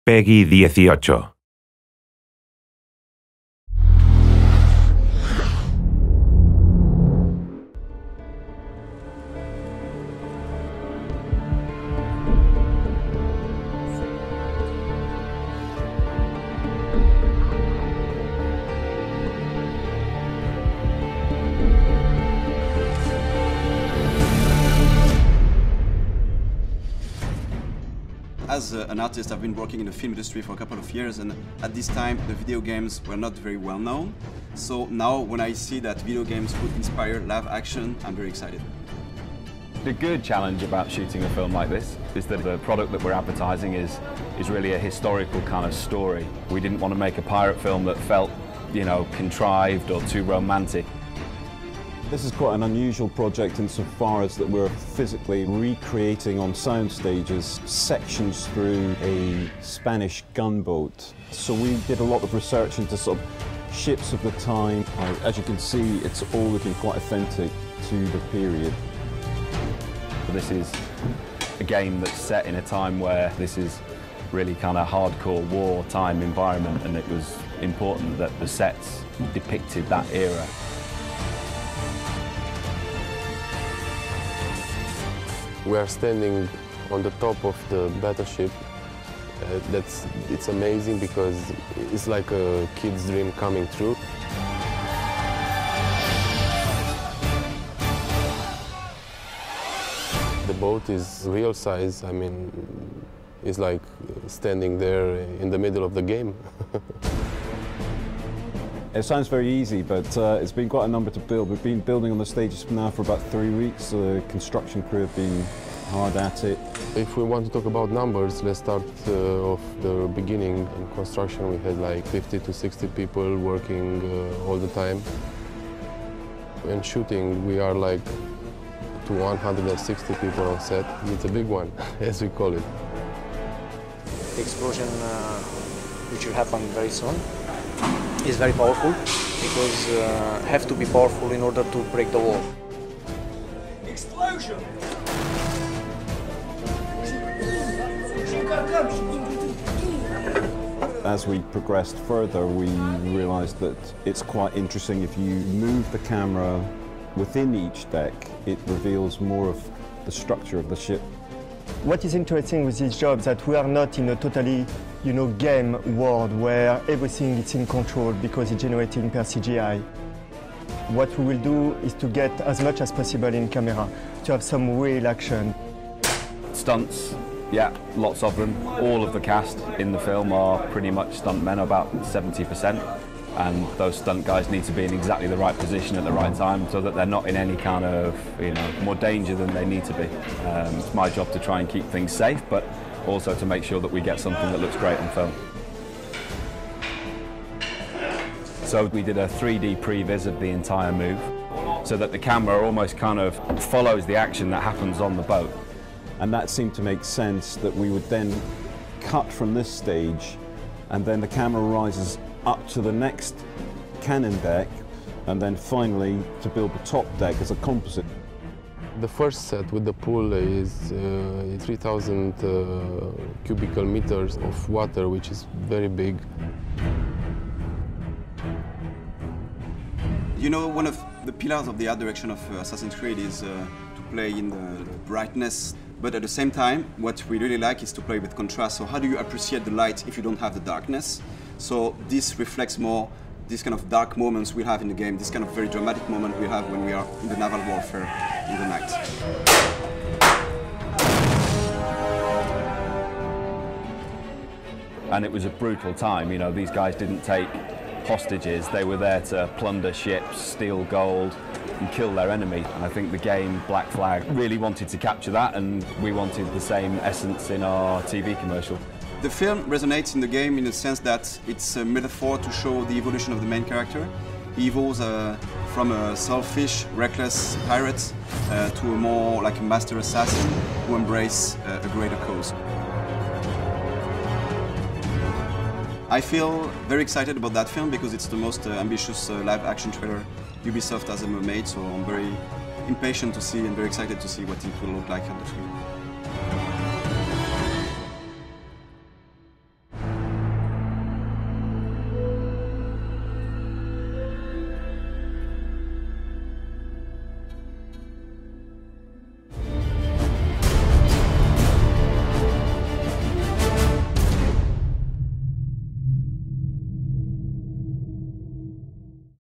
PEGI 18. As an artist, I've been working in the film industry for a couple of years, and at this time the video games were not very well known. So now when I see that video games could inspire live action, I'm very excited. The good challenge about shooting a film like this is that the product that we're advertising is really a historical kind of story. We didn't want to make a pirate film that felt, you know, contrived or too romantic. This is quite an unusual project insofar as that we're physically recreating on sound stages sections through a Spanish gunboat. So we did a lot of research into sort of ships of the time. As you can see, it's all looking quite authentic to the period. This is a game that's set in a time where this is really kind of hardcore wartime environment, and it was important that the sets depicted that era. We are standing on the top of the battleship. It's amazing because it's like a kid's dream coming true. The boat is real size. I mean, it's like standing there in the middle of the game. It sounds very easy, but it's been quite a number to build. We've been building on the stages now for about 3 weeks. The construction crew have been hard at it. If we want to talk about numbers, let's start off the beginning. In construction, we had like 50 to 60 people working all the time. In shooting, we are like to 160 people on set. It's a big one, as we call it. The explosion, which will happen very soon, is very powerful because have to be powerful in order to break the wall. Explosion! As we progressed further, we realized that it's quite interesting if you move the camera within each deck, it reveals more of the structure of the ship. What is interesting with this job is that we are not in a totally, game world where everything is in control because it's generated per CGI. What we will do is to get as much as possible in camera, to have some real action. Stunts, yeah, lots of them. All of the cast in the film are pretty much stuntmen, about 70%. And those stunt guys need to be in exactly the right position at the right time so that they're not in any kind of, more danger than they need to be. It's my job to try and keep things safe, but also to make sure that we get something that looks great on film. So we did a 3D previs of the entire move so that the camera almost kind of follows the action that happens on the boat. And that seemed to make sense that we would then cut from this stage and then the camera rises up to the next cannon deck and then finally to build the top deck as a composite. The first set with the pool is 3,000 cubical meters of water, which is very big. One of the pillars of the art direction of Assassin's Creed is to play in the brightness, but at the same time, what we really like is to play with contrast. So how do you appreciate the light if you don't have the darkness? So this reflects more this kind of dark moments we have in the game, this kind of very dramatic moment we have when we are in the naval warfare in the night. And it was a brutal time, these guys didn't take hostages, they were there to plunder ships, steal gold and kill their enemy. And I think the game Black Flag really wanted to capture that, and we wanted the same essence in our TV commercial. The film resonates in the game in the sense that it's a metaphor to show the evolution of the main character. He evolves from a selfish, reckless pirate to a more like a master assassin who embraces a greater cause. I feel very excited about that film because it's the most ambitious live-action trailer Ubisoft has ever made, so I'm very impatient to see and very excited to see what it will look like on the screen.